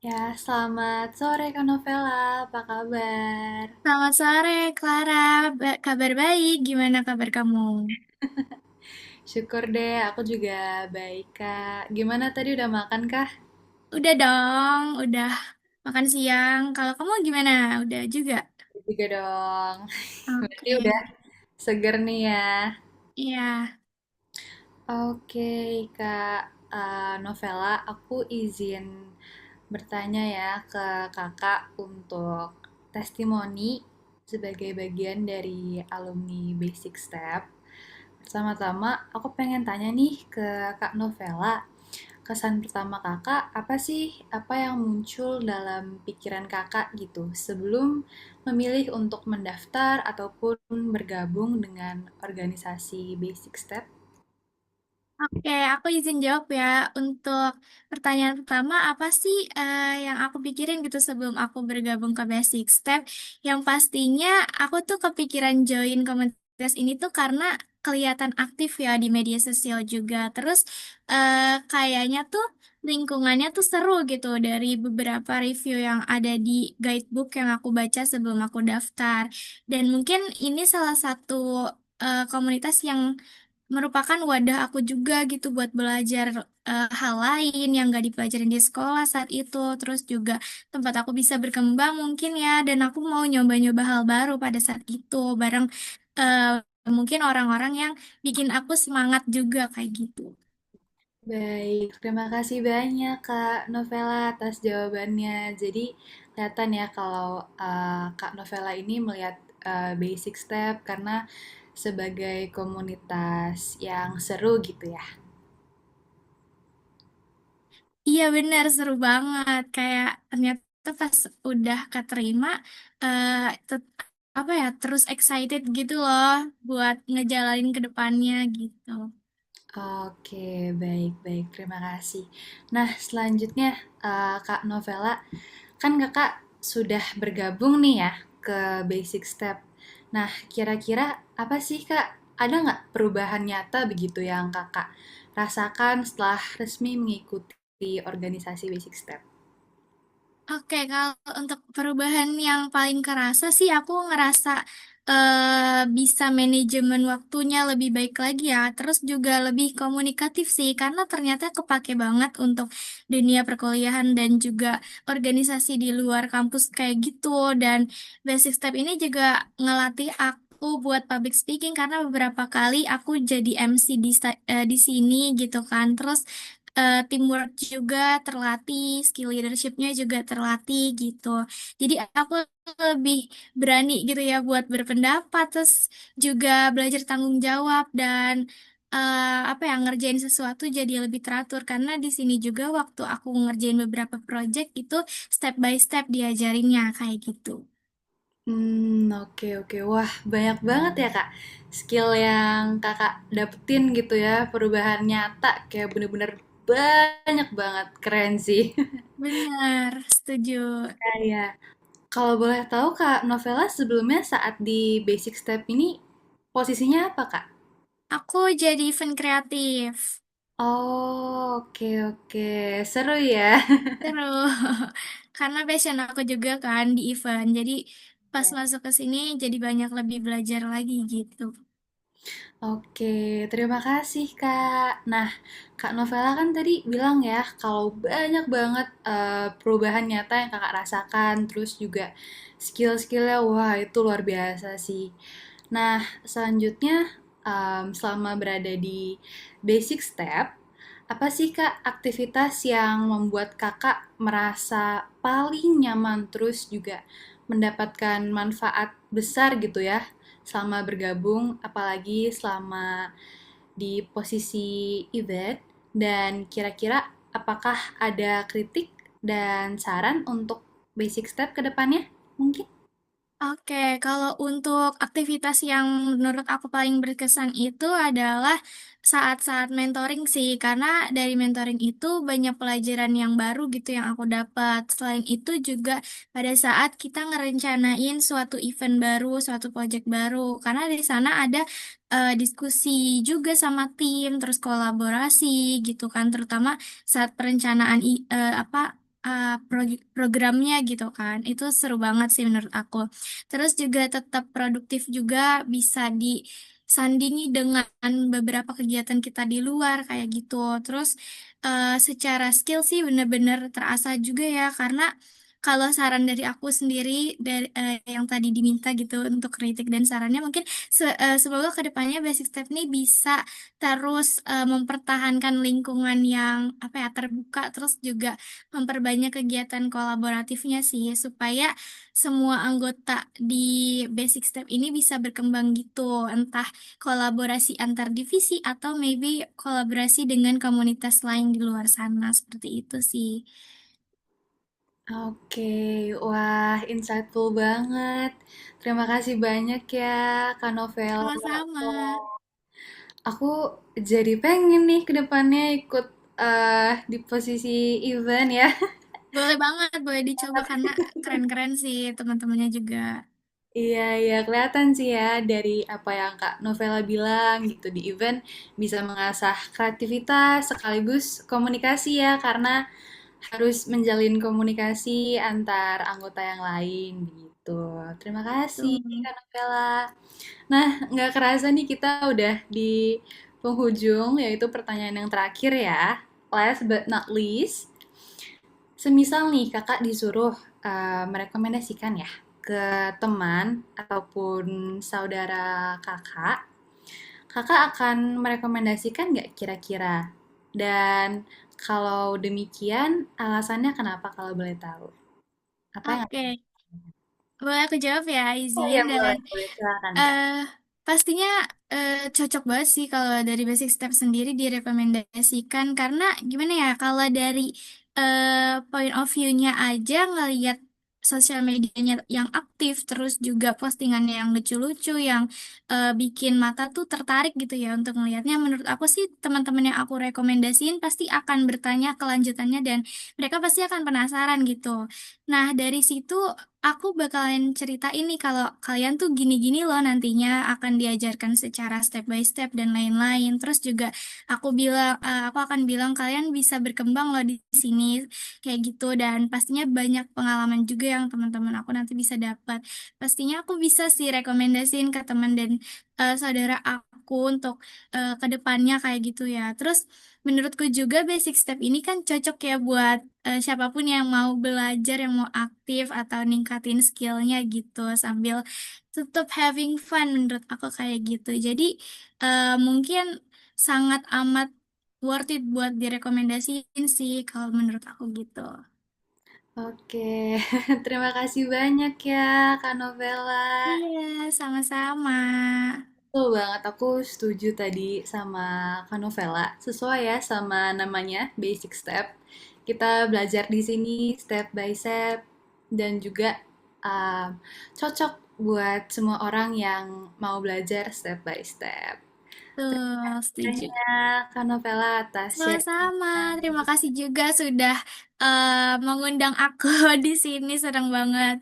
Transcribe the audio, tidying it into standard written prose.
Ya, selamat sore Kak Novela, apa kabar? Selamat sore, Clara. Kabar baik, gimana kabar kamu? Syukur deh, aku juga baik Kak. Gimana tadi udah makan kah? Udah dong, udah makan siang. Kalau kamu gimana? Udah juga? Juga dong. Berarti Oke, udah seger nih ya. iya. Oke Kak Novela, aku izin bertanya ya ke kakak untuk testimoni sebagai bagian dari alumni Basic Step. Pertama-tama, aku pengen tanya nih ke Kak Novela, kesan pertama kakak apa sih? Apa yang muncul dalam pikiran kakak gitu sebelum memilih untuk mendaftar ataupun bergabung dengan organisasi Basic Step? Oke, aku izin jawab ya. Untuk pertanyaan pertama, apa sih yang aku pikirin gitu sebelum aku bergabung ke Basic Step? Yang pastinya aku tuh kepikiran join komunitas ini tuh karena kelihatan aktif ya di media sosial juga. Terus kayaknya tuh lingkungannya tuh seru gitu dari beberapa review yang ada di guidebook yang aku baca sebelum aku daftar. Dan mungkin ini salah satu komunitas yang merupakan wadah aku juga gitu buat belajar hal lain yang gak dipelajarin di sekolah saat itu. Terus juga tempat aku bisa berkembang mungkin ya, dan aku mau nyoba-nyoba hal baru pada saat itu bareng eh, mungkin orang-orang yang bikin aku semangat juga kayak gitu. Baik, terima kasih banyak Kak Novela atas jawabannya. Jadi kelihatan ya kalau Kak Novela ini melihat Basic Step karena sebagai komunitas yang seru gitu ya. Iya benar, seru banget. Kayak ternyata pas udah keterima, eh, apa ya, terus excited gitu loh buat ngejalanin ke depannya gitu. Oke, baik-baik. Terima kasih. Nah, selanjutnya Kak Novela, kan kakak sudah bergabung nih ya ke Basic Step. Nah, kira-kira apa sih kak? Ada nggak perubahan nyata begitu yang kakak rasakan setelah resmi mengikuti organisasi Basic Step? Oke, kalau untuk perubahan yang paling kerasa sih aku ngerasa bisa manajemen waktunya lebih baik lagi ya. Terus juga lebih komunikatif sih, karena ternyata kepake banget untuk dunia perkuliahan dan juga organisasi di luar kampus kayak gitu. Dan Basic Step ini juga ngelatih aku buat public speaking karena beberapa kali aku jadi MC di sini gitu kan. Terus teamwork juga terlatih, skill leadershipnya juga terlatih gitu. Jadi aku lebih berani gitu ya buat berpendapat, terus juga belajar tanggung jawab dan apa ya, ngerjain sesuatu jadi lebih teratur karena di sini juga waktu aku ngerjain beberapa project itu step by step diajarinnya kayak gitu. Oke oke. Wah, banyak banget ya Kak skill yang Kakak dapetin gitu ya, perubahan nyata kayak bener-bener banyak banget. Keren sih. Benar, setuju. Iya. Kalau boleh tahu Kak Novela sebelumnya saat di Basic Step ini posisinya apa Kak? Aku jadi event kreatif. Oh, oke oke. Seru ya. Terus, karena passion aku juga kan di event, jadi pas Ya. masuk ke sini jadi banyak lebih belajar lagi gitu. Oke, terima kasih Kak. Nah, Kak Novela kan tadi bilang ya kalau banyak banget perubahan nyata yang Kakak rasakan, terus juga skill-skillnya, wah itu luar biasa sih. Nah, selanjutnya selama berada di Basic Step, apa sih Kak aktivitas yang membuat Kakak merasa paling nyaman terus juga mendapatkan manfaat besar gitu ya selama bergabung, apalagi selama di posisi event, dan kira-kira apakah ada kritik dan saran untuk basic step ke depannya? Mungkin? Oke, kalau untuk aktivitas yang menurut aku paling berkesan itu adalah saat-saat mentoring sih, karena dari mentoring itu banyak pelajaran yang baru gitu yang aku dapat. Selain itu juga pada saat kita ngerencanain suatu event baru, suatu project baru, karena di sana ada diskusi juga sama tim, terus kolaborasi gitu kan, terutama saat perencanaan apa programnya gitu kan. Itu seru banget sih menurut aku. Terus juga tetap produktif juga bisa disandingi dengan beberapa kegiatan kita di luar kayak gitu. Terus secara skill sih bener-bener terasa juga ya karena kalau saran dari aku sendiri dari yang tadi diminta gitu untuk kritik dan sarannya mungkin semoga kedepannya Basic Step ini bisa terus mempertahankan lingkungan yang apa ya terbuka terus juga memperbanyak kegiatan kolaboratifnya sih supaya semua anggota di Basic Step ini bisa berkembang gitu entah kolaborasi antar divisi atau maybe kolaborasi dengan komunitas lain di luar sana seperti itu sih. Oke, wah insightful banget. Terima kasih banyak ya, Kak Novela. Sama-sama. Aku jadi pengen nih ke depannya ikut di posisi event ya. Boleh banget, boleh dicoba karena keren-keren sih teman-temannya juga. Iya, iya, kelihatan sih ya dari apa yang Kak Novela bilang gitu di event bisa mengasah kreativitas sekaligus komunikasi ya karena harus menjalin komunikasi antar anggota yang lain gitu. Terima kasih Tuh. Kak Novela. Nah, nggak kerasa nih kita udah di penghujung yaitu pertanyaan yang terakhir ya. Last but not least, semisal nih kakak disuruh merekomendasikan ya ke teman ataupun saudara kakak, kakak akan merekomendasikan nggak kira-kira? Dan kalau demikian, alasannya kenapa kalau boleh tahu? Apa yang... Oke, boleh aku jawab ya, Oh izin iya dan boleh, boleh silakan Kak. eh pastinya cocok banget sih kalau dari Basic Step sendiri direkomendasikan karena gimana ya kalau dari point of view-nya aja ngelihat sosial medianya yang aktif terus juga postingannya yang lucu-lucu yang bikin mata tuh tertarik gitu ya untuk melihatnya menurut aku sih teman-teman yang aku rekomendasiin pasti akan bertanya kelanjutannya dan mereka pasti akan penasaran gitu. Nah, dari situ aku bakalan cerita ini kalau kalian tuh gini-gini loh nantinya akan diajarkan secara step by step dan lain-lain. Terus juga aku akan bilang kalian bisa berkembang loh di sini kayak gitu dan pastinya banyak pengalaman juga yang teman-teman aku nanti bisa dapat. Pastinya aku bisa sih rekomendasiin ke teman dan saudara aku untuk ke depannya kayak gitu ya. Terus menurutku juga basic step ini kan cocok ya buat siapapun yang mau belajar, yang mau aktif atau ningkatin skillnya gitu sambil tetap having fun menurut aku kayak gitu. Jadi mungkin sangat amat worth it buat direkomendasiin sih kalau menurut aku gitu. Oke, terima kasih banyak ya Kak Novela. Iya, sama-sama. Betul banget, aku setuju tadi sama Kanovela. Sesuai ya sama namanya, Basic Step. Kita belajar di sini step by step dan juga um, cocok buat semua orang yang mau belajar step by step. Terima Tuh, kasih setuju. banyak Kanovela atas Sama-sama. sharing. Terima kasih juga sudah mengundang aku di sini. Senang banget.